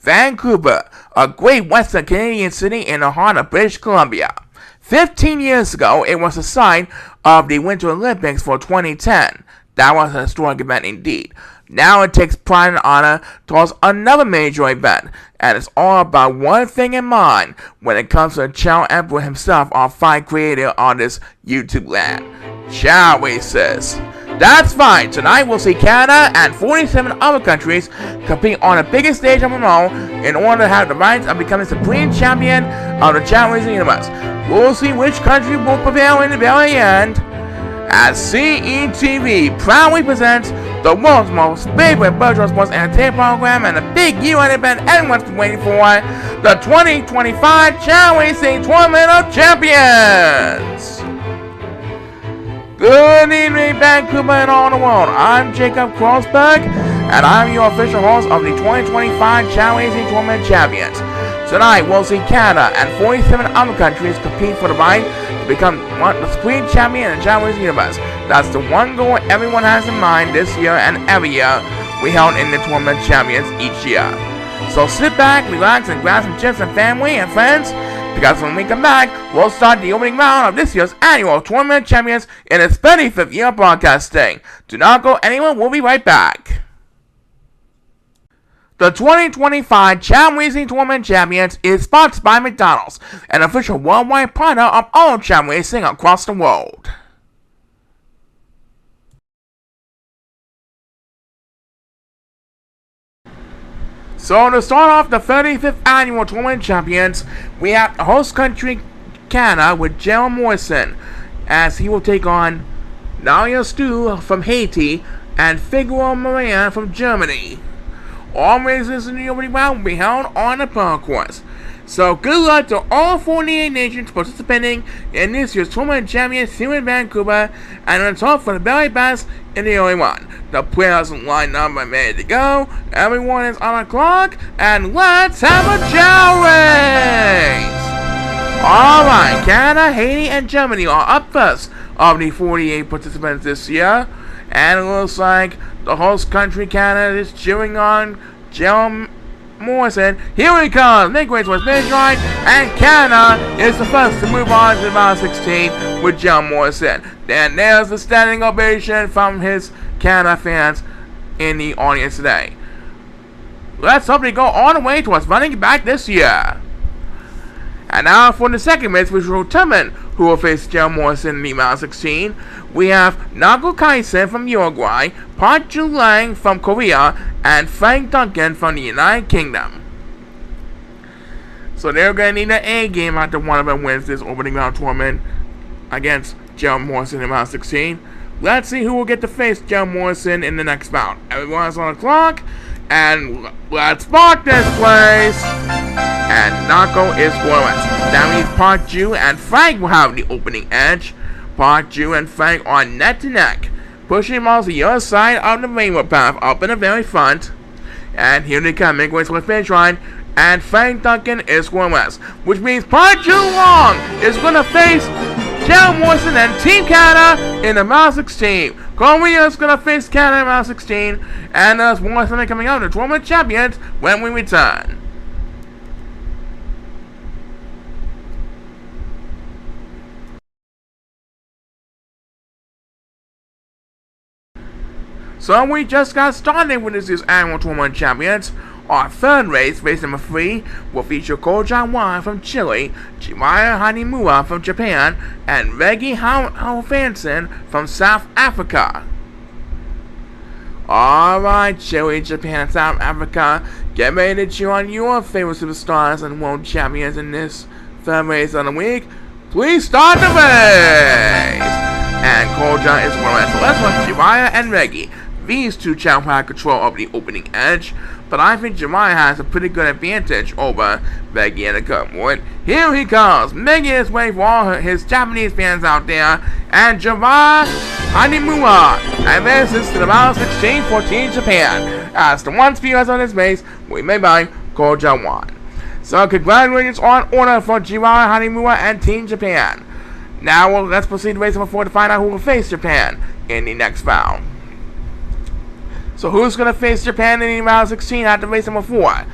Vancouver, a great western Canadian city in the heart of British Columbia. 15 years ago, it was the site of the Winter Olympics for 2010. That was a historic event indeed. Now it takes pride and honor towards another major event, and it's all about one thing in mind when it comes to the Chao Emperor himself, our fine creator on this YouTube land. Chao Racing. That's fine. Tonight we'll see Canada and 47 other countries compete on the biggest stage of them all in order to have the rights of becoming supreme champion of the Chao Racing universe. We'll see which country will prevail in the very end. As CETV proudly presents the world's most favorite virtual sports entertainment program and a big UN event everyone's been waiting for, the 2025 Chao Racing Tournament of Champions. Good evening, Vancouver and all the world. I'm Jacob Crossberg, and I'm your official host of the 2025 Chao Racing Tournament Champions. Tonight, we'll see Canada and 47 other countries compete for the right to become the supreme champion in the Chao Racing universe. That's the one goal everyone has in mind this year and every year we held in the Tournament Champions each year. So sit back, relax, and grab some chips and family and friends, because when we come back, we'll start the opening round of this year's annual Tournament Champions in its 35th year of broadcasting. Do not go anywhere, we'll be right back. The 2025 Chao Racing Tournament Champions is sponsored by McDonald's, an official worldwide partner of all Chao Racing across the world. So to start off the 35th annual Tournament Champions, we have the host country Canada with Gerald Morrison, as he will take on Nadia Stu from Haiti and Figueroa Moran from Germany. All races in the opening round will be held on the concourse. So good luck to all 48 nations participating in this year's Tournament Champions here in Vancouver, and let's hope for the very best in the early one. The players are lined up and ready to go. Everyone is on the clock, and let's have a Chao race! Alright, Canada, Haiti, and Germany are up first of the 48 participants this year, and it looks like the host country Canada is cheering on Gerald Morrison. Here he comes, make way towards finish line, and Canada is the first to move on to round 16 with Gerald Morrison. Then there's the standing ovation from his Canada fans in the audience today. Let's hope they go all the way towards running back this year. And now for the second race, which will determine who will face Gerald Morrison in the round 16. We have Nago Kaisen from Uruguay, Park Ju-Lang from Korea, and Frank Duncan from the United Kingdom. So they're going to need an A game after one of them wins this opening round tournament against Gerald Morrison in round 16. Let's see who will get to face Gerald Morrison in the next round. Everyone's on the clock, and let's mark this place. And Nago is scoreless. That means Park Ju and Frank will have the opening edge. Park Ju and Frank are neck to neck, pushing them on the other side of the rainbow path up in the very front. And here they come, make way to the finish line, and Frank Duncan is scoreless, which means Park Ju Long is going to face Gerald Morrison and Team Canada in the round 16. Korea is going to face Canada in round 16, and there's more something coming out of the Tournament Champions when we return. So we just got started with this year's annual Tournament Champions. Our third race, race number 3, will feature Koja Wan from Chile, Jimaya Hanimura from Japan, and Reggie Halfanson from South Africa. Alright, Chile, Japan, South Africa, get ready to cheer on your favorite superstars and world champions in this third race of the week. Please start the race! And Koja is winning, so let's watch Jimaya and Reggie. These two Chao have control of the opening edge, but I think Jemai has a pretty good advantage over Meggie and the Cutwood. Here he comes, making his way for all his Japanese fans out there, and Jemai Hanimura advances to the round 16 for Team Japan, as the one speeders on his base will be made by Koja Wan. So congratulations on order for Jemai Hanimura and Team Japan. Now let's proceed to race number 4 to find out who will face Japan in the next round. So who's going to face Japan in the round 16 after race number 4?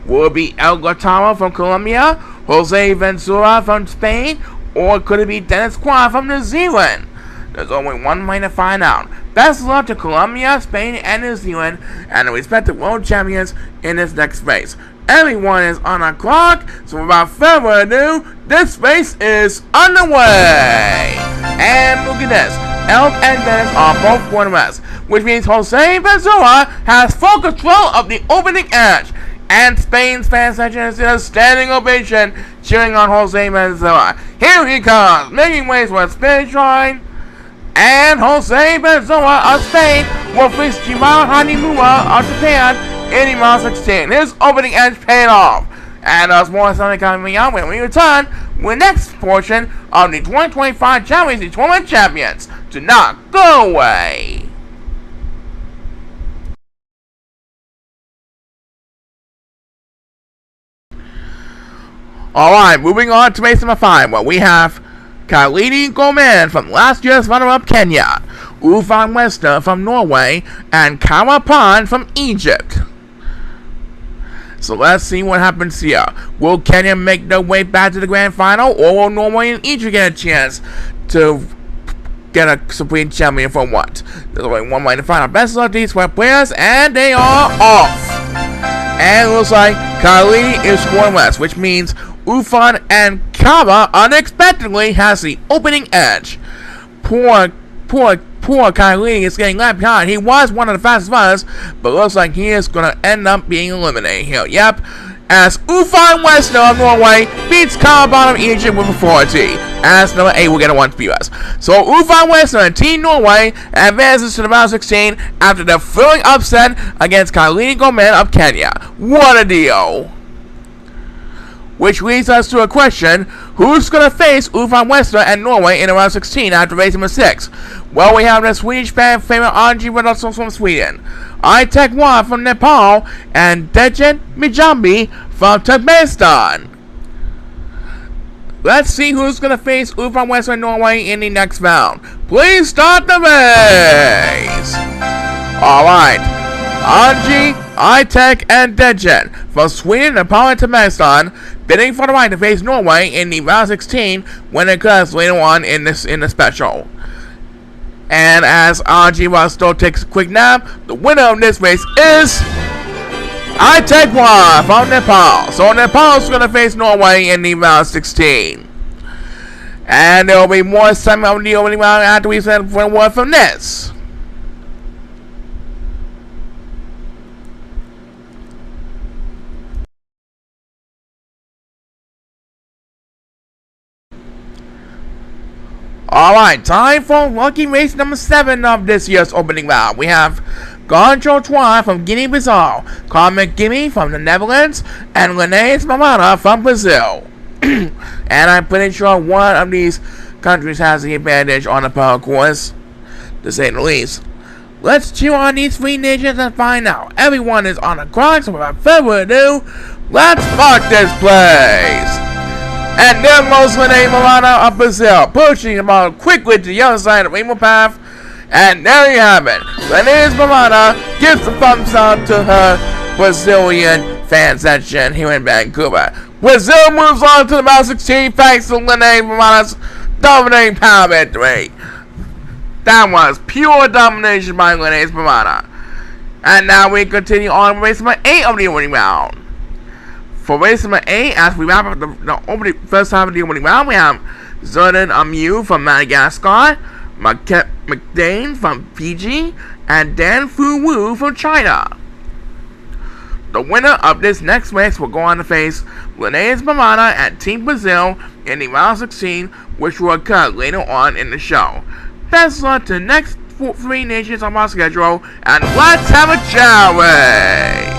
Will it be El Gattaro from Colombia, Jose Ventura from Spain, or could it be Dennis Quah from New Zealand? There's only one way to find out. Best of luck to Colombia, Spain, and New Zealand, and the respective world champions in this next race. Everyone is on a clock, so without further ado, this race is underway! And look at this. Elk and Dennis are both going west, which means Jose Ventura has full control of the opening edge. And Spain's fan section is in a standing ovation, cheering on Jose Ventura. Here he comes, making ways for a finish line. And Jose Ventura of Spain will face Jimao Hanimura of Japan in round 16. His opening edge paid off. And there's more something coming out when we return with the next portion of the 2025 Chao Racing Tournament Champions. Do not go away. Alright, moving on to race number 5, where we have Clayton Gomez from last year's runner-up Kenya, Ufan Wester from Norway, and Kara Pan from Egypt. So let's see what happens here. Will Kenya make their way back to the grand final, or will Norway and Egypt get a chance to get a supreme champion for what? There's only one way to find out. Best of these players, and they are off. And it looks like Clayton is scoring west, which means Ufan and Kara unexpectedly has the opening edge. Poor Clayton is getting left behind. He was one of the fastest runners, but looks like he is going to end up being eliminated here. Yep, as Ufan Wester of Norway beats Kara Pan of Egypt with authority. As number 8 will get a 1 for us. So Ufan Wester and Team Norway advances to the round 16 after the thrilling upset against Clayton Gomez of Kenya. What a deal! Which leads us to a question: who's going to face Ufan Wester and Norway in round 16 after race number 6? Well, we have the Swedish fan favorite Anji Rudolfsson from Sweden, Itek Wan from Nepal, and Dejan Mijambi from Turkmenistan. Let's see who's going to face Ufan Wester and Norway in the next round. Please start the race! Alright, Anji, Itek, and Dejan from Sweden, Nepal, and Turkmenistan bidding for the right to face Norway in the round 16 when it occurs later on in the special. And as Anji still takes a quick nap, the winner of this race is Itek Wan from Nepal. So Nepal is going to face Norway in the round 16. And there will be more segment of the opening round after we send for a word from this. Alright, time for lucky race number 7 of this year's opening round. We have Goncho Twan from Guinea-Bissau, Carl McGimmie from the Netherlands, and Linnaeus Mamana from Brazil. And I'm pretty sure one of these countries has the advantage on the power course, to say the least. Let's chew on these 3 nations and find out. Everyone is on the clock, so without further ado, let's mark this place. And there goes Linnaeus Mamana of Brazil, pushing the ball quickly to the other side of the rainbow path. And there you have it. Linnaeus Mamana gives the thumbs up to her Brazilian fan section here in Vancouver. Brazil moves on to the round 16 thanks to Linnaeus Mamana's dominating power victory. That was pure domination by Linnaeus Mamana. And now we continue on with race number 8 of the opening round. For race number 8, as we wrap up the first half of the opening round, we have Zerdan Amu from Madagascar, McDane from Fiji, and Dan Fu Wu from China. The winner of this next race will go on to face Linnaeus Mamana and Team Brazil in the round 16, which will occur later on in the show. Best luck to the next 3 nations on our schedule, and let's have a Chao race!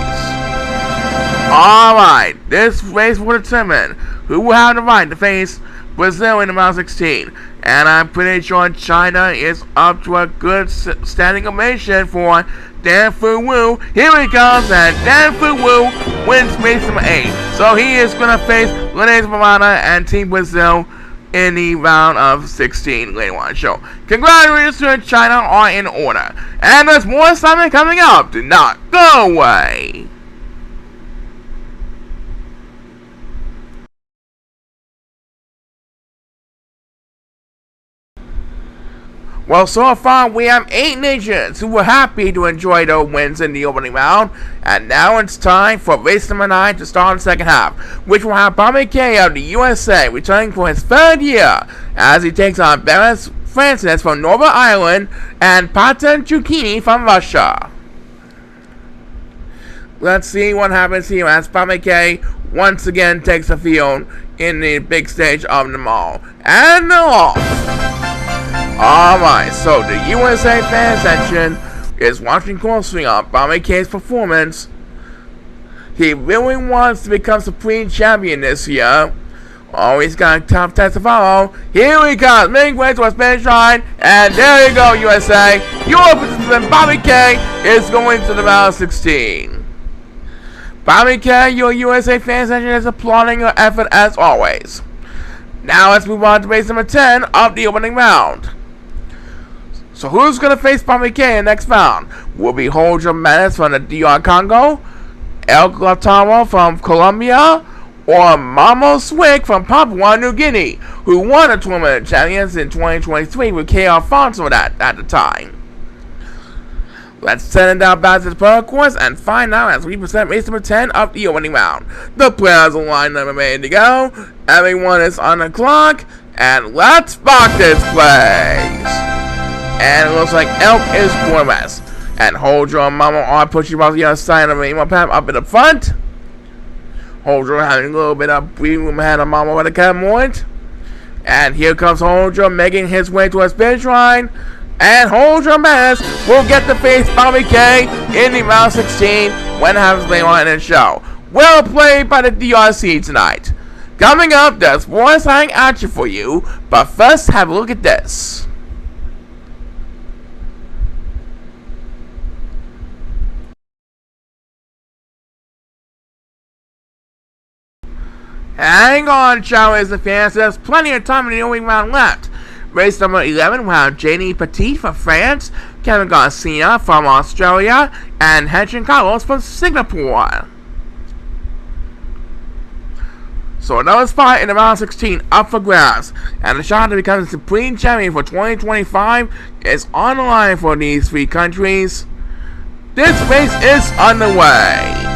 Alright, this race will determine who will have the right to face Brazil in the round 16. And I'm pretty sure China is up to a good standing ovation for Dan Fu Wu. Here he comes, and Dan Fu Wu wins race number 8. So he is going to face Linnaeus Mamana and Team Brazil in the round of 16 later on the show. Congratulations to China are in order. And there's more assignment coming up. Do not go away. Well, so far we have 8 nations who were happy to enjoy their wins in the opening round, and now it's time for race number 9 to start in the second half, which will have Bobby Kay of the USA returning for his 3rd year as he takes on Beres Francis from Northern Ireland and Patan Chukini from Russia. Let's see what happens here as Bobby Kay once again takes the field in the big stage of them all. And they're off! Alright, so the USA fan section is watching closely on Bobby Kay's performance. He really wants to become Supreme Champion this year. Oh, he's got a tough test to follow. Here he comes, making way to a finish line, and there you go, USA. Your participant Bobby Kay is going to the round of 16. Bobby Kay, your USA fan section is applauding your effort as always. Now let's move on to race number 10 of the opening round. So who's going to face Bobby Kay in the next round? Will be Holger Menace from the DR Congo, El Glataro from Colombia, or Mamo Swick from Papua New Guinea, who won the Tournament of Champions in 2023 with K. Alfonso at the time. Let's send it down back to the pro course and find out as we present race number 10 of the opening round. The players are lined up and ready to go. Everyone is on the clock, and let's spark this place. And it looks like Elk is foremost. And Holger and Mama are pushing off the other side of the rainbow path up in the front. Holger having a little bit of breathing room ahead of Mama with a catmort. And here comes Holger making his way to his finish line. And Holger Menace will get to face Bobby Kay in the round 16 when it happens later on in the show. Well played by the DRC tonight. Coming up, there's more exciting action for you, but first have a look at this. Hang on, Chao Racing fans, there's plenty of time in the opening round left. Race number 11 will have Janie Petit from France, Kevin Garcia from Australia, and Henry Carlos from Singapore. So another spot in the round 16 up for grabs, and the shot to become the Supreme Champion for 2025 is on the line for these 3 countries. This race is underway.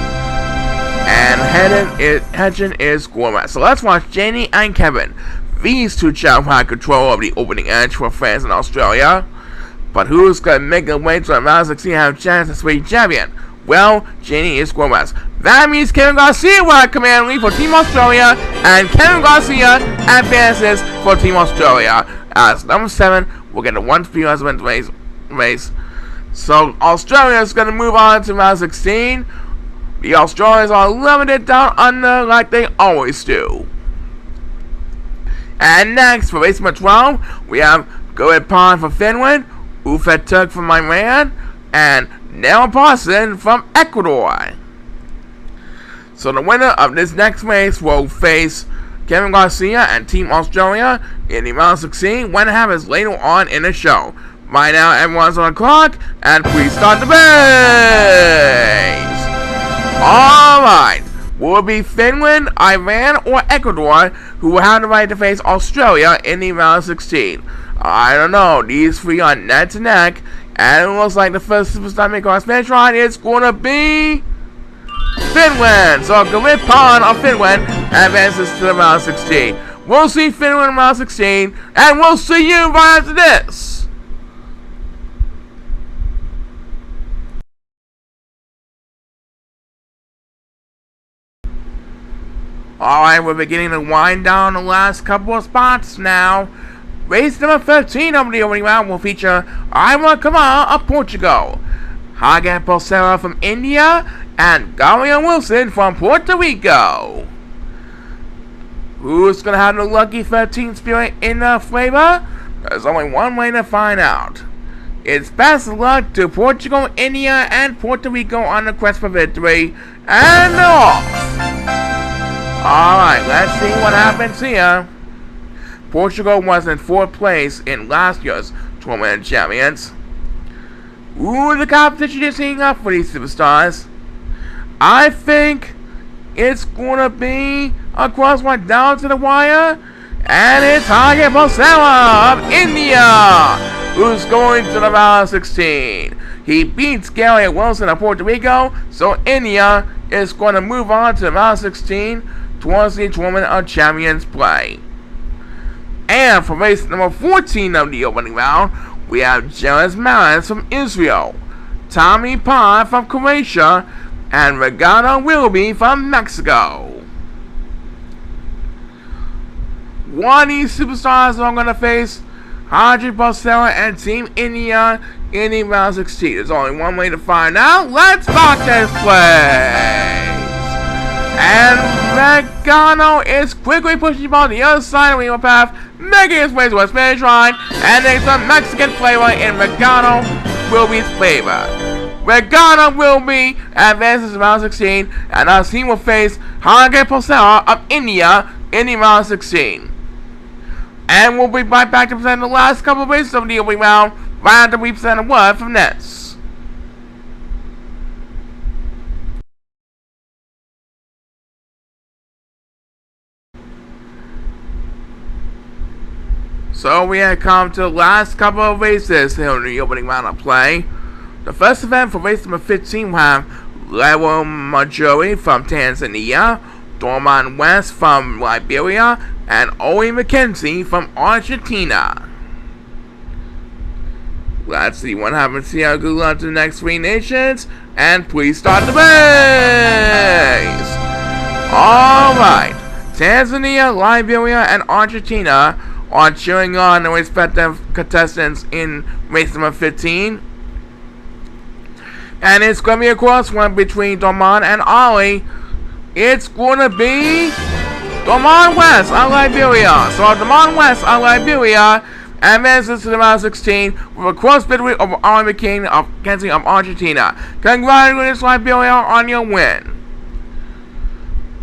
And Hedgen is scoreless. So let's watch Janie and Kevin. These 2 shall have control of the opening edge for France and Australia. But who's going to make their way to the round 16 and have a chance to swing champion? Well, Janie is scoreless. That means Kevin Garcia will have command lead for Team Australia, and Kevin Garcia advances for Team Australia. As number 7, we'll get a 1-3 husband race. So Australia is going to move on to round 16. The Australians are limited down under like they always do. And next, for race number 12, we have Gerald Morrison from Finland, Ufet Turk from Iran, and Neil Parson from Ecuador. So the winner of this next race will face Kevin Garcia and Team Australia in the round 16 when it happens later on in the show. Right now, everyone's on the clock, and please start the race! Alright, will it be Finland, Iran, or Ecuador who will have the right to face Australia in the round 16? I don't know, these 3 are neck to neck, and it looks like the first superstar making our finish line is going to be Finland! So Gerald Morrison of Finland advances to the round 16. We'll see Finland in round 16, and we'll see you right after this! Alright, we're beginning to wind down the last couple of spots now. Race number 15 of the opening round will feature Ivan Kamal of Portugal, Hagen Pulsera from India, and Gabriel Wilson from Puerto Rico. Who's going to have the lucky 13 spirit in the flavor? There's only one way to find out. It's best of luck to Portugal, India, and Puerto Rico on the quest for victory, and off! Alright, let's see what happens here. Portugal was in 4th place in last year's Tournament of Champions. Ooh, the competition is heating up for these superstars. I think it's going to be a crosswalk down to the wire. And it's Hagen Pulsera of India who's going to the round of 16. He beats Gary Wilson of Puerto Rico, so India is going to move on to the round of 16 towards the Tournament of Champions play. And for race number 14 of the opening round, we have Gerald Morrison from Israel, Tommy Pond from Croatia, and Regatta Wilby from Mexico. One of these superstars are going to face Andre Barcella and Team India in the round 16. There's only one way to find out. Let's watch this place. And Regatta is quickly pushing the ball to the other side of the wheel path, making his way to his finish line, and there's some Mexican flavor in Regatta Wilby's flavor. Regatta Wilby advances to round 16, and our team will face Andre Barcella of India in the round 16. And we'll be right back to present the last couple of races of the opening round, right after we present a word from this. So we have come to the last couple of races here in the opening round of play. The first event for race number 15 will have Lewo Majori from Tanzania, Dorman West from Liberia, and Owie McKenzie from Argentina. Let's see what happens here. Good luck to the next three nations, and please start the race! Alright, Tanzania, Liberia, and Argentina are cheering on their respective contestants in race number 15. And it's going to be a cross one between Dorman and Ollie. It's going to be Dorman West of Liberia. So Dorman West of Liberia advances to the round 16 with a cross between Ollie McKenzie of Argentina. Congratulations, Liberia, on your win.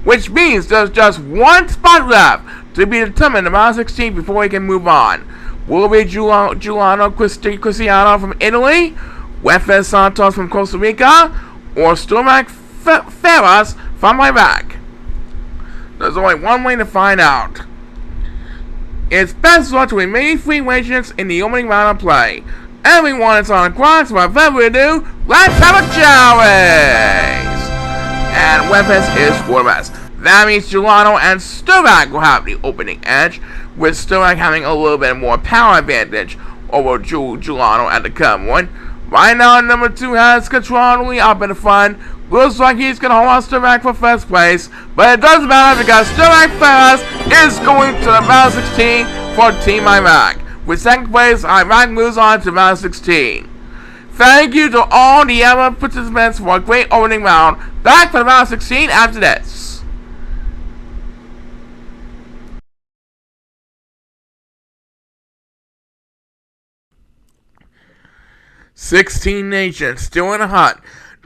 Which means there's just one spot left to be determined in the round 16 before we can move on. Will it be Giuliano Cristiano from Italy, Wefes Santos from Costa Rica, or Sturmak Ferras from Iraq? There's only one way to find out. It's best luck to remaining three nations in the opening round of play. Everyone is on the clock, so without further ado, let's have a Chao race! And Wefes is foremost. That means Giuliano and Sturmak will have the opening edge, with Sturmak having a little bit more power advantage over Giuliano at the current one. Right now, number 2 has control really up in the front. Looks like he's going to hold on Sturmak for first place, but it doesn't matter because Sturmak Ferras is going to the round 16 for Team Iraq. With second place, Iraq moves on to round 16. Thank you to all the other participants for a great opening round. Back for the round 16 after this. "16 nations still in the hunt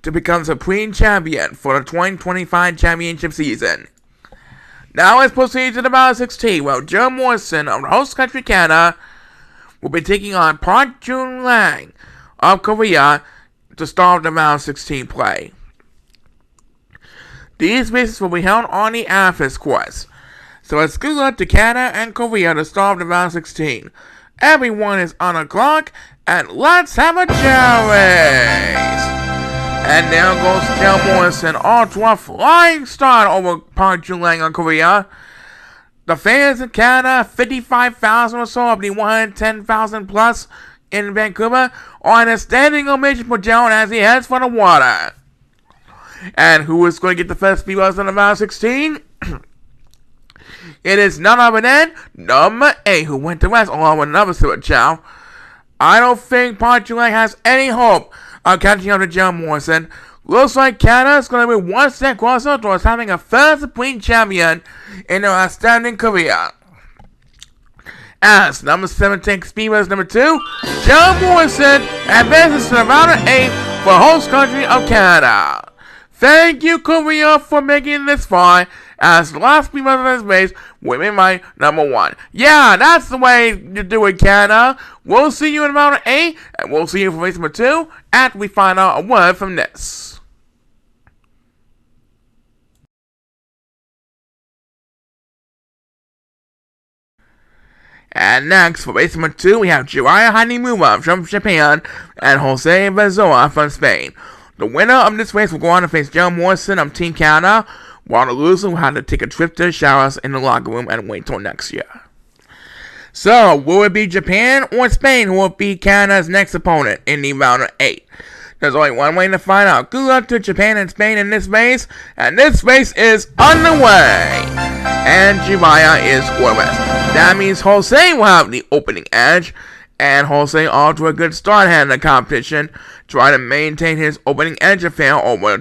to become Supreme Champion for the 2025 championship season. Now let's proceed to the round of 16, where Gerald Morrison of the host country Canada will be taking on Park Jun-lang of Korea to start the round 16 play. These races will be held on the Amethyst course, so it's good luck to Canada and Korea to start the round 16. Everyone is on the clock, and let's have a Chao race! And there goes Gerald Morrison, all to a flying start over Park Jun-lang of Korea. The fans in Canada, 55,000 or so of the 110,000 plus in Vancouver, are in a standing ovation for Gerald as he heads for the water. And who is going to get the first speed bus in the round 16? It is none other than number 8, who went to West along with another Super Chao. I don't think Park Jun-lang has any hope of catching up to Gerald Morrison. Looks like Canada is going to be one step closer towards having a first Supreme Champion in their outstanding career. As number 7 takes speed race number 2, Gerald Morrison advances to the round of 8 for host country of Canada. Thank you, Korea, for making it this far, as the last speed race of this race will be my number 1. Yeah, that's the way you do it, Canada. We'll see you in the round of 8, and we'll see you for race number 2 after we find out a word from this. And next, for race number 2, we have Jiraiya Hanimuwa from Japan and Jose Bezoa from Spain. The winner of this race will go on to face Gerald Morrison of Team Canada, while the loser will have to take a trip to the showers in the locker room and wait till next year. So, will it be Japan or Spain who will be Canada's next opponent in the round of 8? There's only one way to find out. Good luck to Japan and Spain in this race, and this race is underway. And Jiraiya is scoreless. That means Jose will have the opening edge, and Jose off to a good start ahead in the competition, trying to maintain his opening edge affair over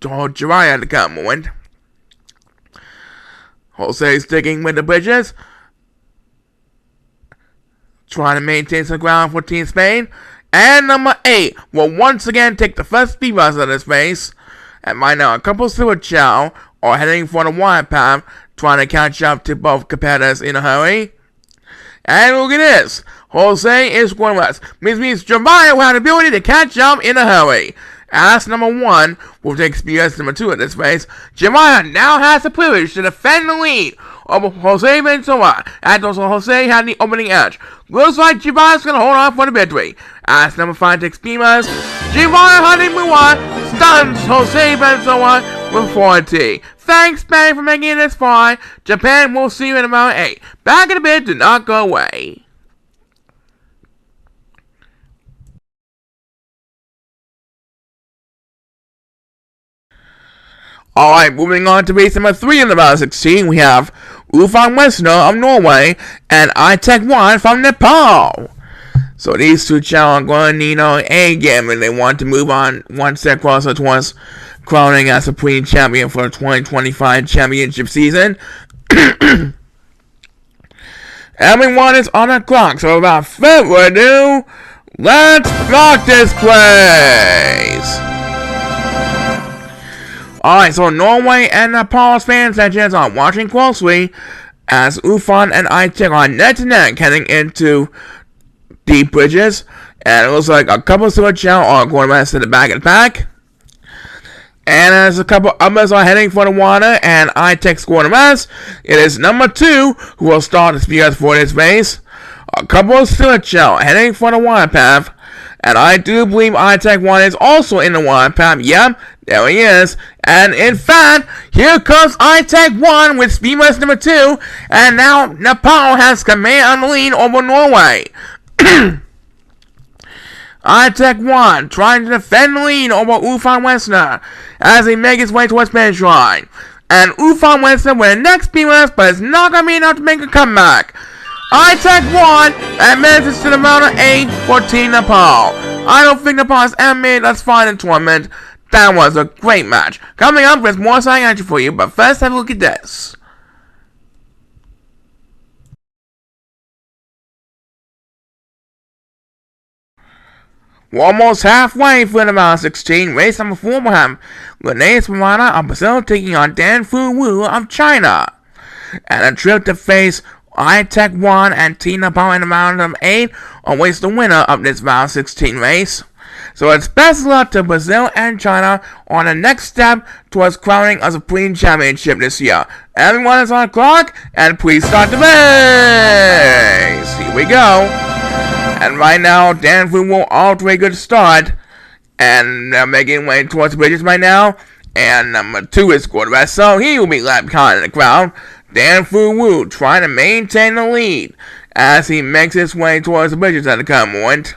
Jiraiya at the current moment. Jose sticking with the bridges, trying to maintain some ground for Team Spain. And number 8 will once again take the first speed bus of this race. And right now, a couple Silver Chao are heading for the wide path, trying to catch up to both competitors in a hurry. And look at this. Jose is going west. Means Jiraiya will have the ability to catch up in a hurry. As number 1 will take speed as number 2 in this race. Jiraiya now has the privilege to defend the lead over Jose Bezoa, and also Jose had the opening edge. Looks like Jiraiya's going to hold on for the victory. As number 5 takes Beamers, Jiraiya Hanimuwa stuns Jose Bezoa with 40. Thanks, Spain, for making it this far. Japan will see you in round 8. Back in a bit, do not go away. Alright, moving on to race number 3 in the round 16, we have Ufan Westner of Norway and iTech1 from Nepal. So these two Chao are going to need a game and they want to move on one step closer towards crowning as Supreme Champion for the 2025 championship season. Everyone is on the clock, so without further ado, let's rock this place! Alright, so Norway and Nepal's fan sections are watching closely as Ufan and iTech are neck to neck heading into deep bridges, and it looks like a couple of Silver Chao are going to the back of the pack. And as a couple others are heading for the water and iTech scoring the rest, it is number 2 who will start the spears for this race. A couple of Silver Chao heading for the water path, and I do believe iTech1 is also in the water path. Yep, there he is. And in fact, here comes iTech1 with speedbus number 2, and now Nepal has command on the lead over Norway. iTech1 trying to defend the lead over Ufan Westner as he makes his way towards finish line. And Ufan Westner with the next speedbus, but it's not going to be enough to make a comeback. iTech1 advances to the round of 8 for Team Nepal. I don't think Nepal has ever made us far in the tournament. That was a great match. Coming up, there's more exciting action for you, but first have a look at this. We're almost halfway through the round 16. Race number 4 will have Renee Spamana of Brazil taking on Dan Fu Wu of China. And a trip to face iTech1 and Team Nepal in the round of 8 awaits the winner of this round 16 race. So it's best luck to Brazil and China on the next step towards crowning a Supreme Championship this year. Everyone is on the clock, and please start the race! Here we go. And right now, Dan Fu will off to a good start, and they're making way towards the bridges right now. And number 2 is quarterback, so he will be left behind in the crowd. Dan Fu Wu trying to maintain the lead as he makes his way towards the bridges at the current moment.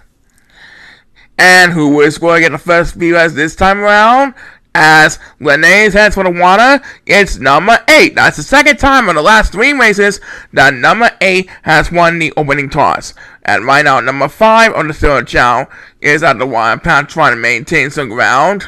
And who is going to get the first speed this time around? As Renee's heads for the water, it's number 8. That's the second time in the last 3 races that number 8 has won the opening toss. And right now, number 5 on the Silver Chao is at the water path trying to maintain some ground.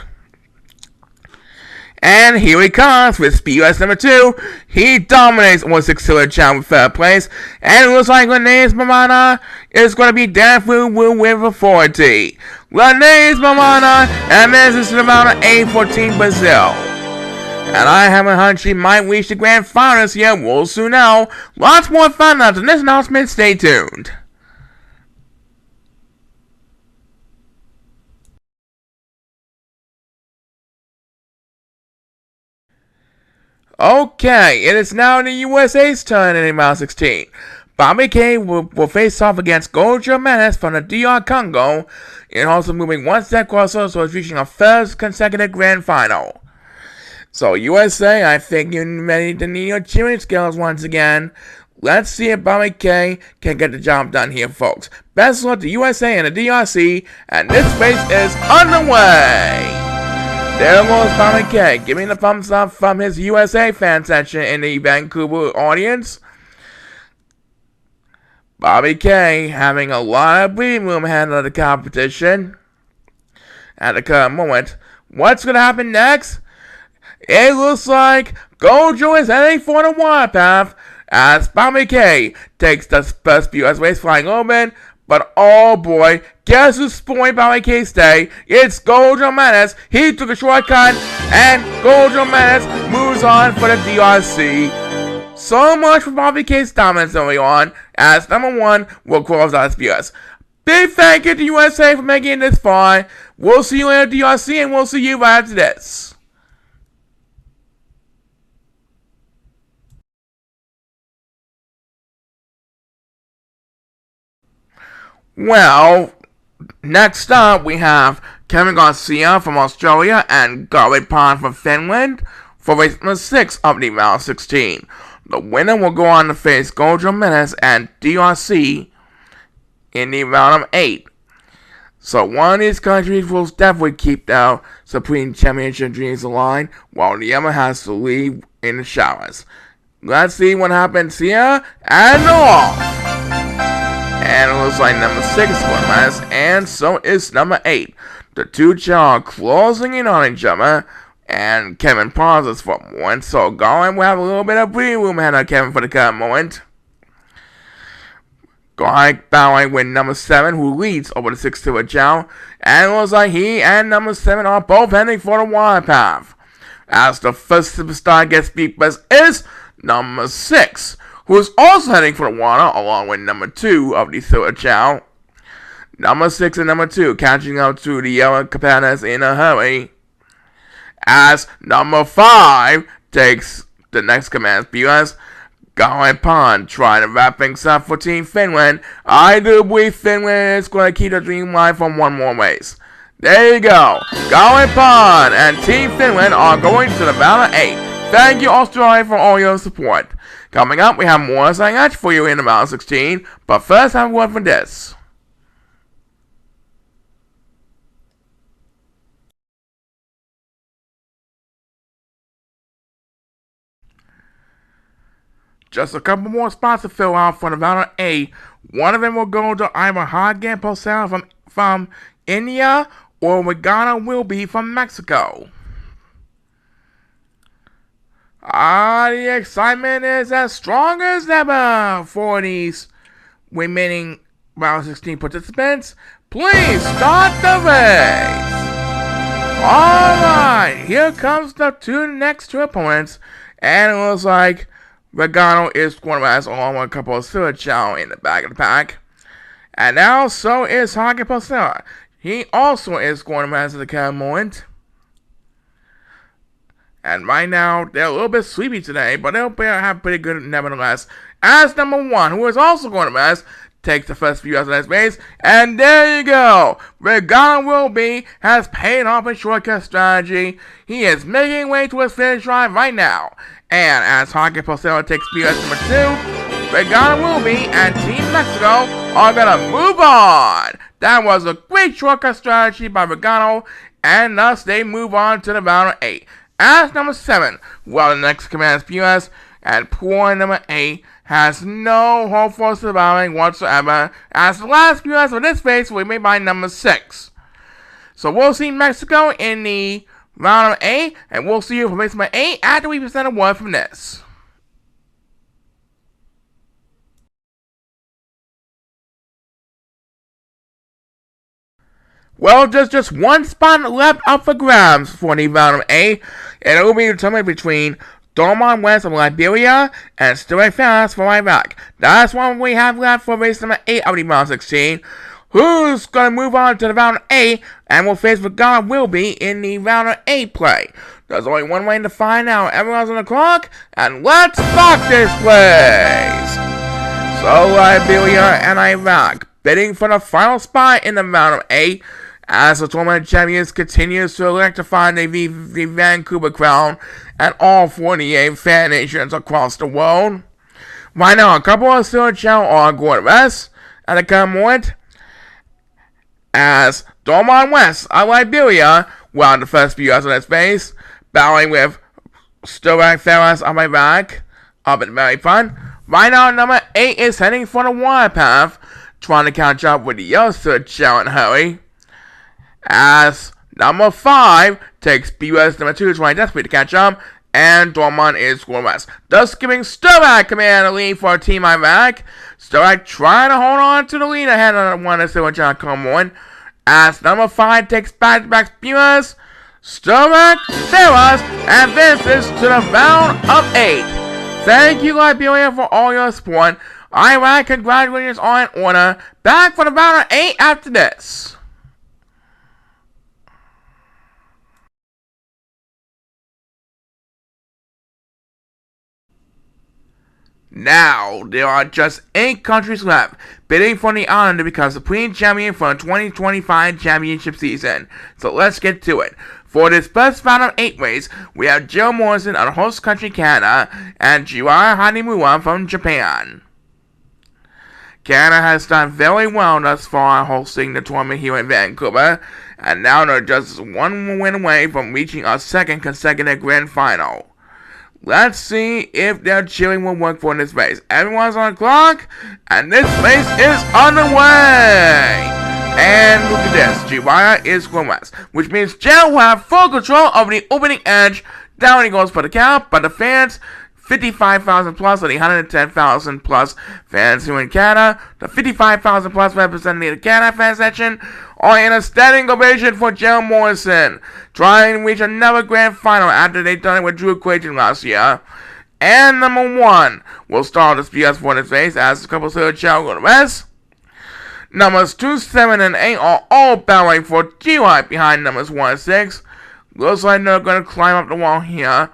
And here he comes with speed number 2. He dominates on 6 Silver Chao with 3rd place. And it looks like Renee's Mamana is going to be Dan Fu Wu with a 40. Renee's Mamana advances to the round of 8 for Team Brazil. And I have a hunch he might reach the grand finals here. We'll soon know. Lots more fun after this announcement. Stay tuned. Okay, it is now the USA's turn in round 16. Bobby K will face off against Gojo Menace from the DR Congo, and also moving one step closer towards reaching a first consecutive grand final. So USA, I think you need to need your cheering skills once again. Let's see if Bobby K can get the job done here, folks. Best of luck to USA and the DRC, and this race is underway! There goes Bobby K, giving the thumbs up from his USA fan section in the Vancouver audience. Bobby K having a lot of breathing room ahead of the competition at the current moment. What's going to happen next? It looks like Gojo is heading for the water path as Bobby K takes the first few as race flying open. But oh boy, guess who's spoiling Bobby K's day? It's Gojo Menace. He took a shortcut and Gojo Menace moves on for the DRC. So much for Bobby K's dominance early on, as number 1 will close out his viewers. Big thank you to USA for making it this far. We'll see you later, DRC, and we'll see you right after this. Well, next up we have Kevin Garcia from Australia and Garrett Pond from Finland for race number 6 of the round 16. The winner will go on to face Gojo Menace and DRC in the round of 8. So one of these countries will definitely keep their Supreme Championship dreams alive, while the other has to leave in the showers. Let's see what happens here, and off! And it looks like number 6 is going Menace, and so is number 8. The two are closing in on each other. And Kevin pauses for a moment, so going will have a little bit of breathing room ahead of Kevin for the current moment. Going battling with number 7, who leads over the 6-2 Chao, and it looks like he and number 7 are both heading for the water path. As the first superstar gets beat is number 6, who is also heading for the water, along with number 2 of the 3rd Chao. Number 6 and number 2 catching up to the yellow competitors in a hurry. As number 5 takes the next command viewers, Garrett Pond trying to wrap things up for Team Finland. I do believe Finland is going to keep the dream alive for one more race. There you go. Garrett Pond and Team Finland are going to the round of 8. Thank you, Australia, for all your support. Coming up, we have more sign-ups for you in the round 16, but first have a word for this. Just a couple more spots to fill out for the round of 8. One of them will go to either Hagen Posel from India or Regana will be from Mexico. The excitement is as strong as ever for these remaining round 16 participants. Please start the race. Alright, here comes the next two opponents, and it looks like Regano is going to rise along with a couple of Silver Chao in the back of the pack. And now, so is Hagen Posel. He also is going to rise at the current moment. And right now, they're a little bit sleepy today, but they'll have pretty good nevertheless. As number 1, who is also going to rise, takes the first few of this race. And there you go. Regano has paid off his shortcut strategy. He is making way to his finish line right now. And as Hagen Posel takes PS number 2, Regana and Team Mexico are going to move on. That was a great shortcut strategy by Regano, and thus they move on to the round of 8. As number 7, well, the next command is PS, and poor number 8 has no hope for surviving whatsoever, as the last PS of this race will be made by number 6. So we'll see Mexico in the round of 8, and we'll see you for race number 8 after we present a word from this. Well, there's just one spot left up for grabs for the round of 8, and it will be determined between Dorman West of Liberia and Stuart Farris from Iraq. That's what we have left for race number 8 of the round 16. Who's going to move on to the round of 8 and will face Regana will be in the round of 8 play. There's only one way to find out. Everyone's on the clock, and let's rock this place! So Liberia and Iraq bidding for the final spot in the round of 8 as the tournament champions continues to electrify the Vancouver crown and all 48 fan nations across the world. Right now, a couple of still channel are going to rest at the current moment as Dorman West of Liberia won the first few yards of that space, battling with Storak Ferris of Iraq up at very fun. Right now, number 8 is heading for the water path, trying to catch up with the youngster Chao and Hurry. As number 5 takes BUS number 2, trying desperately to catch up, and Dorman is going west, thus giving Storak command the lead for Team Iraq. Storak trying to hold on to the lead ahead of the one that's still John Coleman. As number 5 takes back-to-back BUS, Storak Ferris advances to the round of 8. Thank you, Liberia, for all your support. Iraq, congratulations on order. Back for the round of 8 after this. Now, there are just 8 countries left bidding for the honor to become Supreme Champion for the 2025 championship season. So let's get to it. For this first round of 8 race, we have Gerald Morrison of the host country Canada and Gerald Morrison from Japan. Canada has done very well thus far hosting the tournament here in Vancouver, and now they're just one win away from reaching a second consecutive grand final. Let's see if their cheering will work for this race. Everyone's on the clock, and this race is underway! And look at this, Jiraiya is going west, which means Gerald will have full control of the opening edge. Down he goes for the count, but the fans, 55,000 plus of the 110,000 plus fans who in Canada, the 55,000 plus representing the Canada fan section, are in a standing ovation for Gerald Morrison, trying to reach another grand final after they've done it with Drew Clayton last year. And number 1 will start this BS for this race as a couple of Chao go to rest. Numbers 2, 7, and 8 are all battling for G-Light behind numbers 1 and 6. Looks like they're going to climb up the wall here.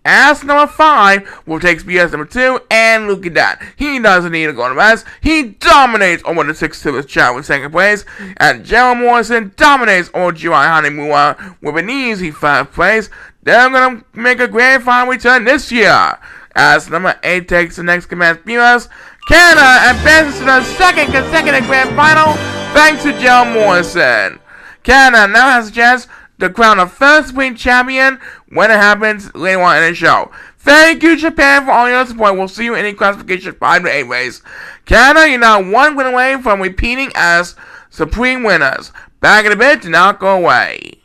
As number 5 will take BS number 2, and look at that. He doesn't need to go to rest. He dominates over the 6 Silver Chao in second place, and Gerald Morrison dominates over G-Light Hanimura with an easy 5th place. They're going to make a grand final return this year. As number 8 takes the next command BS, Canada advances to the second consecutive grand final thanks to Gerald Morrison. Canada now has a chance to crown the first Supreme Champion when it happens later on in the show. Thank you, Japan, for all your support. We'll see you in the classification 5 to 8 race. Canada, you're now 1 win away from repeating as Supreme winners. Back in a bit, do not go away.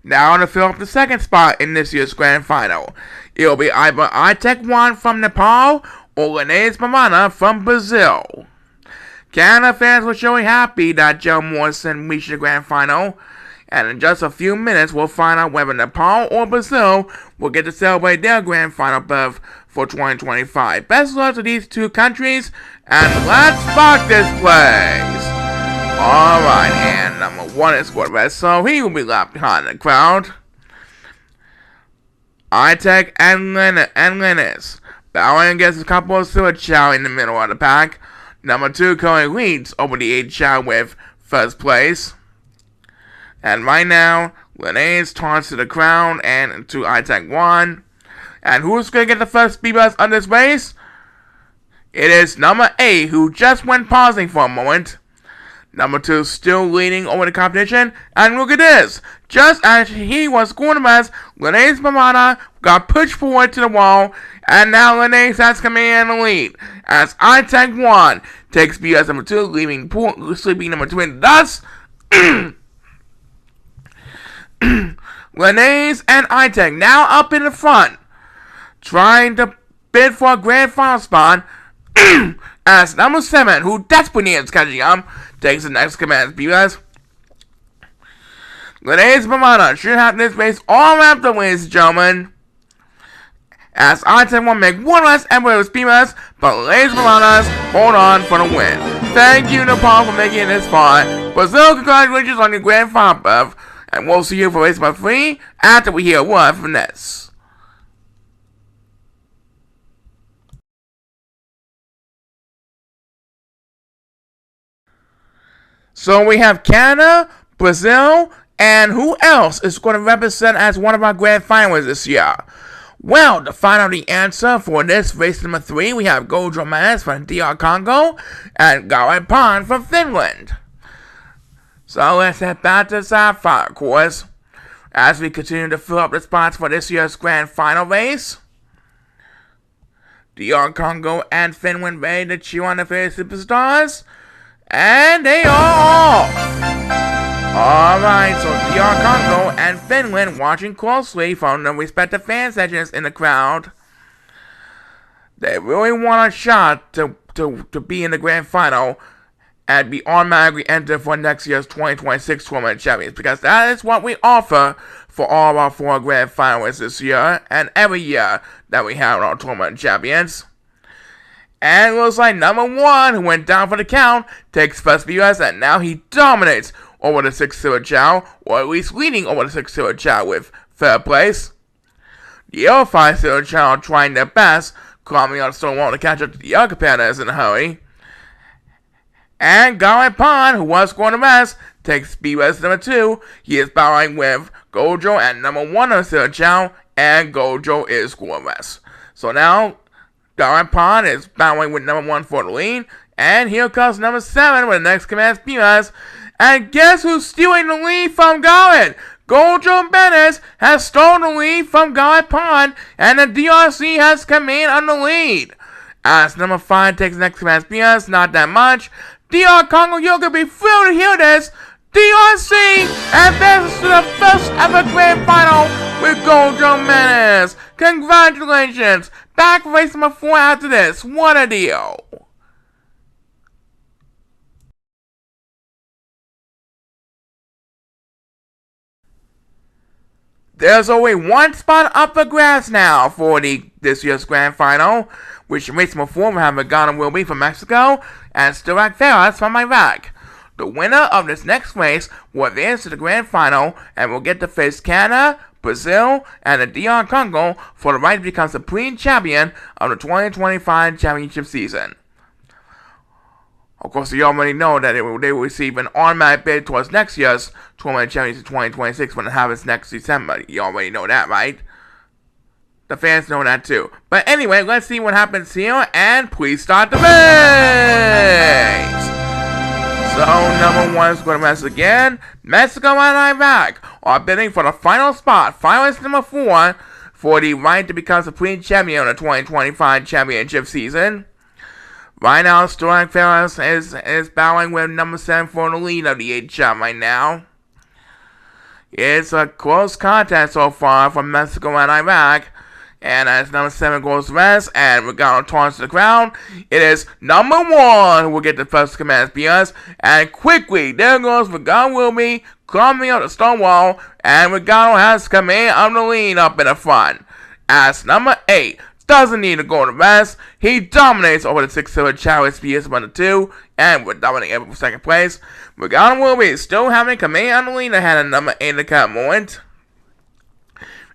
Now to fill up the second spot in this year's grand final, it'll be either Itek1 from Nepal or Rene's Mamana from Brazil. Canada fans were showing happy that Gerald Morrison reached the grand final, and in just a few minutes we'll find out whether Nepal or Brazil will get to celebrate their grand final berth for 2025. Best of luck to these 2 countries, and let's spark this place! Alright, and number 1 is quarterback, so he will be left behind the crowd. Itek and Lennis bowing against a couple of Silver Chao in the middle of the pack. Number 2 currently leads over the 8 Chao with first place. And right now, Lennis taunts to the crowd and to Itek 1. And who's going to get the first speed bus on this race? It is number 8, who just went pausing for a moment. Number 2 still leading over the competition, and look at this! Just as he was going to rest, Rene's Mamana got pushed forward to the wall, and now Rene has command and the lead, as Itek 1 takes BS number 2, leaving sleeping number 2 in. Thus, Rene's and Itek now up in the front, trying to bid for a grand final spot, as number 7, who desperately needs catching up, takes the next command BS. Rene's Mamana should have this race all wrapped up, ladies and gentlemen. As Itek 1 make one last effort with BS, but Rene's Mamana hold on for the win. Thank you, Nepal, for making it this far. Brazil, congratulations on your grand final berth. And we'll see you for race number 3 after we hear a word from this. So we have Canada, Brazil, and who else is going to represent as one of our grand finalists this year? Well, to find out the answer for this race number 3, we have Gerald Morrison from DR Congo and Gerald Morrison from Finland. So let's head back to the Sapphire course as we continue to fill up the spots for this year's grand final race. DR Congo and Finland ready to cheer on the favorite superstars. And they are off! Alright, so DR Congo and Finland watching closely from the respective fan sections in the crowd. They really want a shot to be in the grand final and be automatically entered for next year's 2026 Tournament Champions, because that is what we offer for all of our 4 grand finalists this year and every year that we have our Tournament Champions. And it looks like number 1, who went down for the count, takes first US, and now he dominates over the 6-0 Chao, or at least leading over the 6-0 Chao with third place. The other 5-0 Chao trying their best, climbing on the stone wall to catch up to the other competitors in a hurry. And Gerald Morrison, who was going to rest, takes speed race number 2. He is battling with Gojo at number 1 on 6-0 Chao, and Gojo is going to rest. So now, Gerald Morrison is battling with number 1 for the lead, and here comes number 7 with the next command speeders. And guess who's stealing the lead from Gerald? Gojo Bennett has stolen the lead from Gerald Morrison, and the DRC has command on the lead. As number 5 takes the next command speeders, not that much. DR Congo, you're gonna be thrilled to hear this. DRC advances to the first ever grand final with Gojo Bennett. Congratulations! Back for race number 4 after this. What a deal! There's only one spot up for grabs now for this year's grand final, which in race number 4 will have Magana will be from Mexico and Stuart Ferris from Iraq. The winner of this next race will advance to the grand final and will get to face Canada, Brazil, and the DR Congo for the right to become supreme champion of the 2025 championship season. Of course, you already know that they will receive an automatic bid towards next year's Tournament Championship 2026 when it happens next December. You already know that, right? The fans know that too. But anyway, let's see what happens here, and please start the race! So, number 1 is going to rest again. Mexico and Iraq are bidding for the final spot, finalist number 4, for the right to become supreme champion of the 2025 championship season. Right now, Stuart Ferris is battling with number 7 for the lead of the 8 shot right now. It's a close contest so far from Mexico and Iraq. And as number 7 goes to rest and Regalo taunts the crowd, it is number 1 who will get the first command spears. And quickly, there goes Regalo Wilby climbing up the stone wall, and Regalo has command of the lead up in the front. As number 8 doesn't need to go to rest, he dominates over the 6-0 Chao SPS 1-2, and with dominating for second place. Regalo Wilby is still having command of the lead ahead of number 8 in the current moment.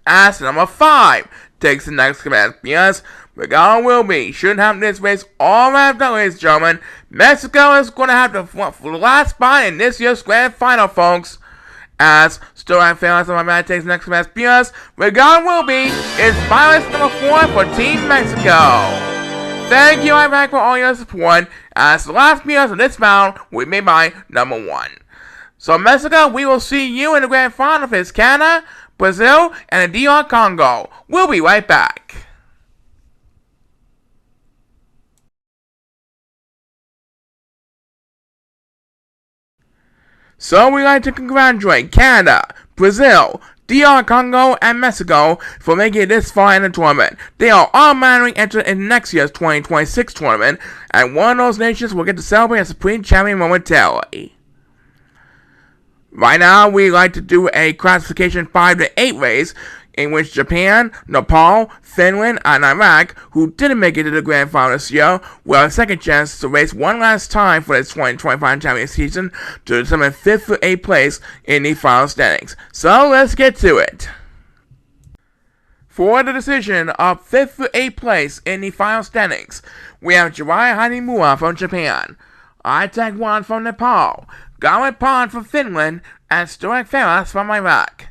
As number 5 takes the next command spears, Regalo Wilby should have this race all wrapped up, ladies and gentlemen. Mexico is going to have to fight for the last spot in this year's grand final, folks. As Stuart Ferris on my man takes the next command spears, Regalo Wilby is finalist number 4 for Team Mexico. Thank you, Iraq, for all your support, as the last spears of this round will be made by number 1. So Mexico, we will see you in the grand final for Canada, Brazil, and the DR Congo. We'll be right back. So we'd like to congratulate Canada, Brazil, DR Congo, and Mexico for making it this far in the tournament. They are automatically entered in next year's 2026 tournament, and one of those nations will get to celebrate as supreme champion momentarily. Right now, we like to do a classification 5 to 8 race in which Japan, Nepal, Finland, and Iraq, who didn't make it to the grand final this year, will have a second chance to race one last time for the 2025 championship season to determine 5th to 8th place in the final standings. So let's get to it. For the decision of 5th to 8th place in the final standings, we have Jirai Hanimura from Japan, Itek Wan from Nepal, Garrett Pond from Finland, and Stoic Ferras from Iraq.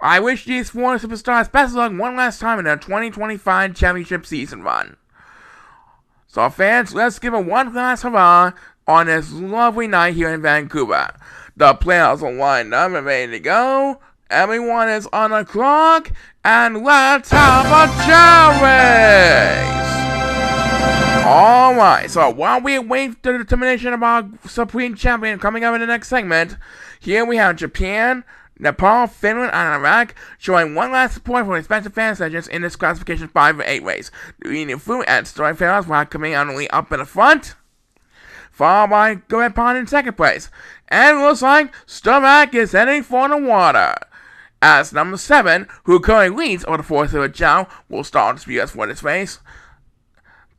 I wish these 4 superstars best of luck one last time in their 2025 championship season run. So fans, let's give a one last hurrah on this lovely night here in Vancouver. The players are lined up and ready to go. Everyone is on the clock, and let's have a Chao race! Alright, so while we await the determination of our Supreme Champion coming up in the next segment, here we have Japan, Nepal, Finland, and Iraq showing one last support for respective fan sessions in this classification 5 and 8 race. Leading Fu and Story Ferris will coming out only up in the front, followed by Garrett Pond in second place. And it looks like Storak is heading for the water, as number 7, who currently leads over the 4th Chao, will start to speed for this race.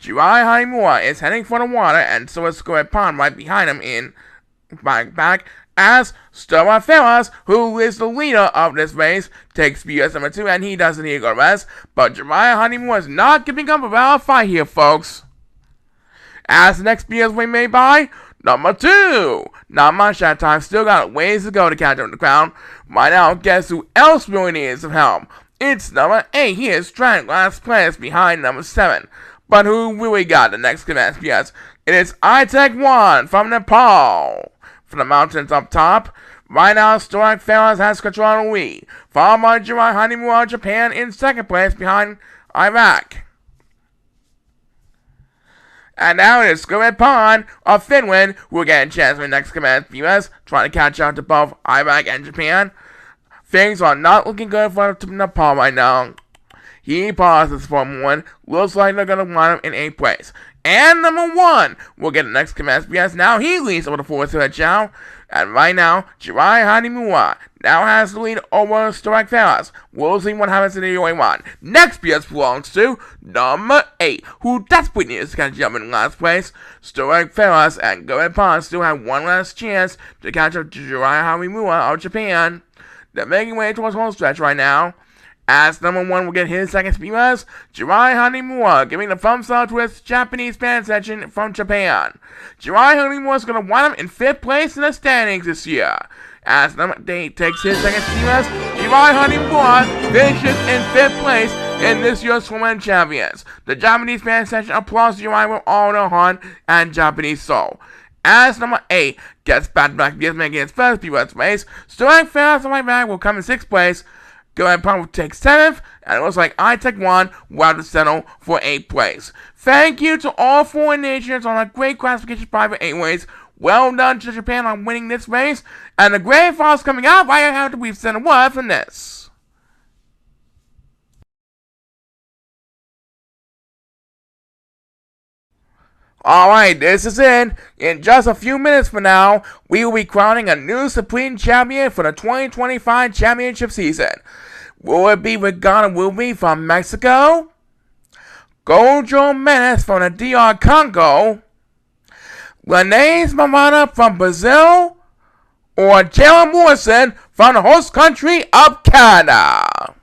Jirai Hanimura is heading for the water, and so is Garrett Pond right behind him in back, as Storak Ferris, who is the leader of this race, takes BS number 2, and he doesn't need to go to rest. But Jirai Hanimura is not giving up about a fight here, folks. As the next BS we made by number 2. Not much that time, still got ways to go to catch up the crown. Right now, guess who else really needs some help? It's number 8. He is trying last place behind number 7. But who really got the next command PS? It is Itek Wan from Nepal. From the mountains up top, right now Stoic Ferris has control of the lead, followed by Jirai Hanimura of Japan in second place behind Iraq. And now it is Garrett Pond of Finland who will get a chance for the next command PS, trying to catch up to both Iraq and Japan. Things are not looking good for Nepal right now. He pauses for one. Looks like they're going to wind up in 8th place. And number 1 will get the next command PS. Now he leads over the 4th Chao. And right now, Jirai Hanimura now has the lead over Stoic Ferris. We'll see what happens in the UA1. Next PS belongs to number 8, who desperately needs to catch up in last place. Stoic Ferris and Garrett Pond still have one last chance to catch up to Jirai Hanimura of Japan. They're making way towards home stretch right now. As number 1 will get his second speed race, Jirai Hanimura giving the thumbs up to his Japanese fan section from Japan. Jirai Hanimura is going to wind up in 5th place in the standings this year. As number 8 takes his second speed race, Jirai Hanimura finishes in 5th place in this year's Women Champions. The Japanese fan section applauds Jirai with all their heart and Japanese soul. As number 8 gets back making his first speed race, Stoic Ferris on my back will come in 6th place. Garrett Pond will take 7th, and it looks like Itek Wan will have to settle for 8th place. Thank you to all 4 nations on a great classification 5 and 8 race. Well done to Japan on winning this race, and the grand finals coming up. I have to we've sent a word from this. Alright, this is it. In just a few minutes from now, we will be crowning a new Supreme Champion for the 2025 championship season. Will it be Regana Wilby from Mexico? Gojo Menace from the DR Congo? Linnaeus Mamana from Brazil? Or Gerald Morrison from the host country of Canada?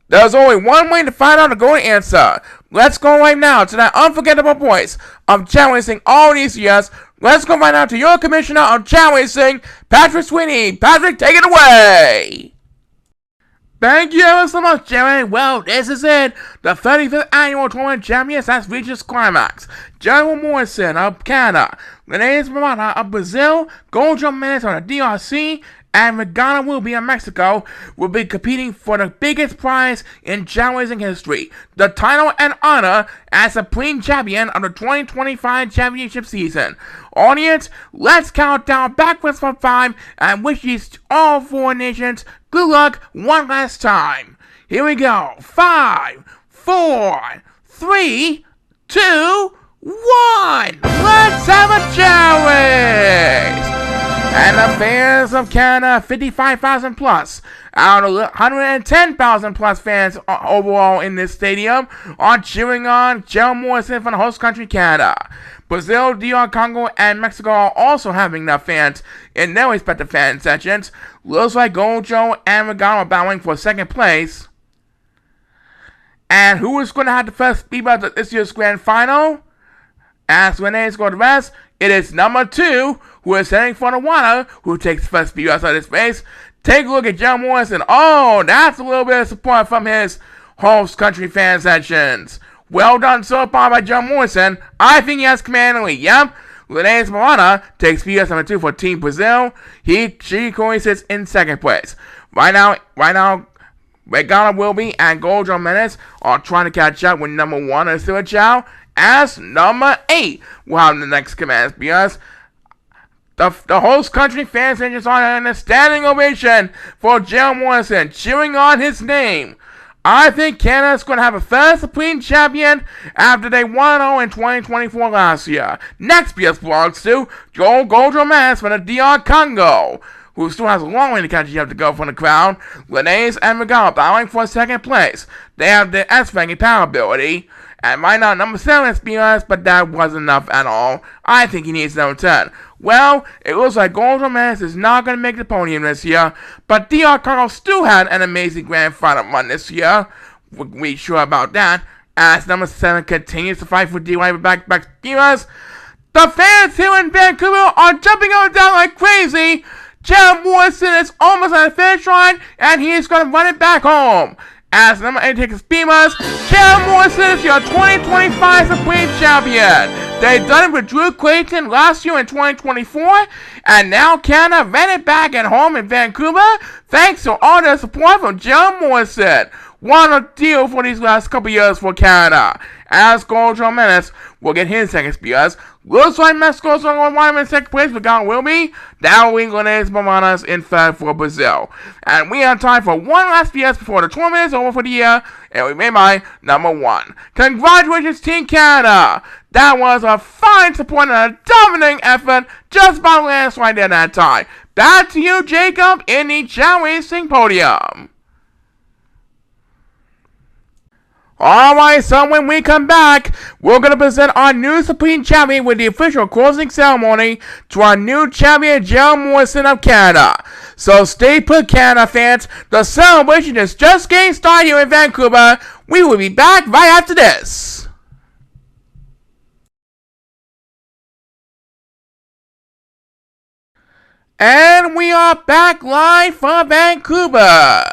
There's only one way to find out the golden answer. Let's go right now to that unforgettable voice of Chao Racing all these years. Let's go right now to your commissioner of Chao Racing, Patrick Sweeney. Patrick, take it away. Thank you ever so much, Jerry. Well, this is it. The 35th Annual Tournament Champions has reached its climax. Gerald Morrison of Canada, Linnaeus Mamana of Brazil, Gojo Menace on the DRC, and Regana Wilby of Mexico will be competing for the biggest prize in Chao Racing history, the title and honor as Supreme Champion of the 2025 championship season. Audience, let's count down backwards from 5 and wish these all 4 nations good luck one last time. Here we go. 5, 4, 3, 2, 1. Let's have a Chao race! And the fans of Canada, 55,000 plus, out of 110,000 plus fans overall in this stadium, are cheering on Gerald Morrison from the host country, Canada. Brazil, DR Congo, and Mexico are also having enough fans in their respective fan sections. Looks like Gojo and Regano are battling for second place. And who is going to have the first speed bump at this year's grand final? As Renee's go to rest, it is number 2, who is heading for the water, who takes first speed outside this race. Take a look at Gerald Morrison. Oh, that's a little bit of support from his host country fan sections. Well done so far by Gerald Morrison. I think he has command of the lead. Yep. Renee's Marana takes speed number 2 for Team Brazil. She currently sits in second place. Right now, Regana Wilby and Gojo Menace are trying to catch up with number 1 and Silla Chao. As number 8 will have the next command because the host country fans are just on a standing ovation for Gerald Morrison, cheering on his name. I think Canada's going to have a first Supreme Champion after they 1-0 in 2024 last year. Next BS belongs to Gojo Menace from the DR Congo, who still has a long way to catch up to go from the crown. Renee's and Regala battling for second place. They have the S-ranking power ability. And right now, number 7 is BS, but that wasn't enough at all. I think he needs number 10. Well, it looks like Gojo Menace is not going to make the podium this year, but DR Congo still had an amazing grand final run this year. We're sure about that. As number 7 continues to fight for DY back BS, the fans here in Vancouver are jumping up and down like crazy. Gerald Morrison is almost on the finish line, and he's going to run it back home. As number 8 takes Beamers, Gerald Morrison is your 2025 Supreme Champion. They done it with Drew Clayton last year in 2024, and now Canada ran it back at home in Vancouver, thanks to all the support from Gerald Morrison. What a deal for these last couple years for Canada. As Gojo Menace will get his second spears. Looks like Mexico's going to win in second place, but God will be. Now England is Mamanas in third for Brazil. And we have time for one last PS before the tournament is over for the year, and we made my number 1. Congratulations, Team Canada! That was a fine support and a dominating effort, just about landslide at that time. Back to you, Jacob, in the Chao Racing podium. Alright, so when we come back, we're going to present our new Supreme Champion with the official closing ceremony to our new champion, Gerald Morrison of Canada. So stay put, Canada fans. The celebration is just getting started here in Vancouver. We will be back right after this. And we are back live from Vancouver.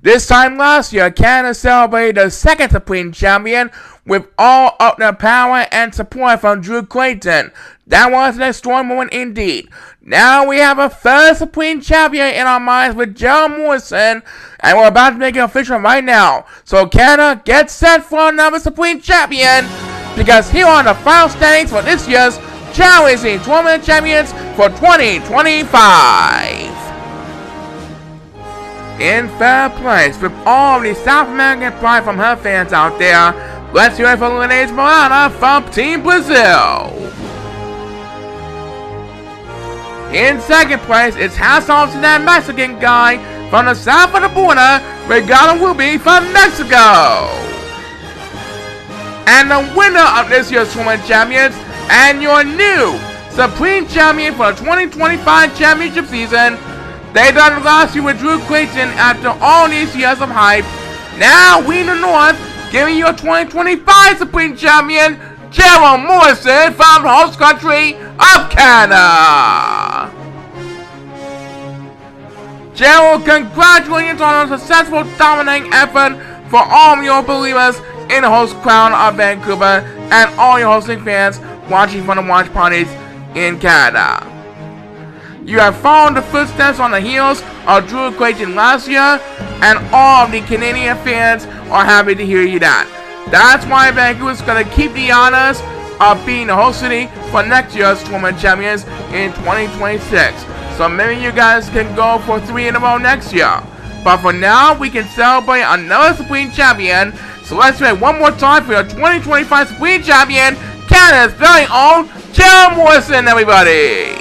This time last year, Canada celebrated the second Supreme Champion with all of the power and support from Drew Clayton. That was an extraordinary moment indeed. Now we have a third Supreme Champion in our minds with Gerald Morrison, and we're about to make it official right now. So Canada, get set for another Supreme Champion, because here are the final standings for this year's Chao Racing Tournament Champions for 2025. In third place, with all the South American pride from her fans out there, let's hear it for Renee's Marana from Team Brazil. In second place, it's hats off to that Mexican guy from the south of the border, Regalo will be from Mexico. And the winner of this year's Tournament Champions, and your new Supreme Champion for the 2025 Championship season. They done it last year with Drew Clayton after all these years of hype. Now we in the North giving you a 2025 Supreme Champion, Gerald Morrison from the host country of Canada. Gerald, congratulations on a successful dominating effort for all your believers in the host crown of Vancouver and all your hosting fans watching from the watch parties in Canada. You have followed the footsteps on the heels of Drew Clayton last year, and all of the Canadian fans are happy to hear you that. That's why Vancouver is going to keep the honors of being the host city for next year's Tournament Champions in 2026. So maybe you guys can go for 3 in a row next year. But for now, we can celebrate another Supreme Champion. So let's do it one more time for your 2025 Supreme Champion, Canada's very own Chao Morrison, everybody!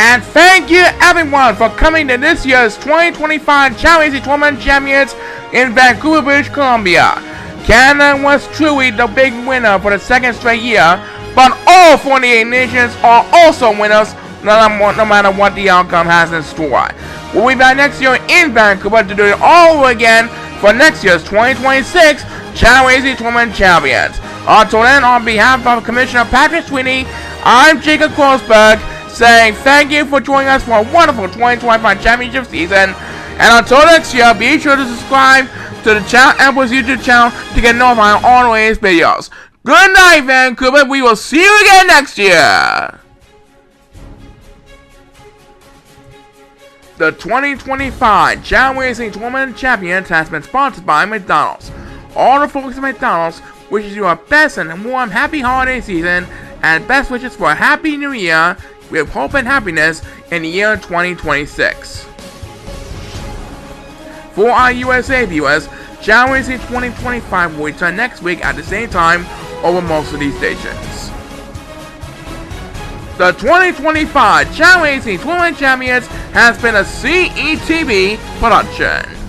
And thank you everyone for coming to this year's 2025 Chao Racing Tournament Champions in Vancouver, British Columbia. Canada was truly the big winner for the second straight year, but all 48 nations are also winners no matter what the outcome has in store. We'll be back next year in Vancouver to do it all over again for next year's 2026 Chao Racing Tournament Champions. Until then, on behalf of Commissioner Patrick Sweeney, I'm Jacob Grossberg, saying thank you for joining us for a wonderful 2025 championship season. And until next year, be sure to subscribe to the Chao Emperor's YouTube channel to get notified on all the latest videos. Good night, Vancouver. We will see you again next year. The 2025 Chao Racing Tournament Champions has been sponsored by McDonald's. All the folks at McDonald's wishes you a best and warm, happy holiday season, and best wishes for a happy new year with hope and happiness in the year 2026. For our USA viewers, Chao Racing 2025 will return next week at the same time over most of these stations. The 2025 Chao Racing Tournament Champions has been a CETV production.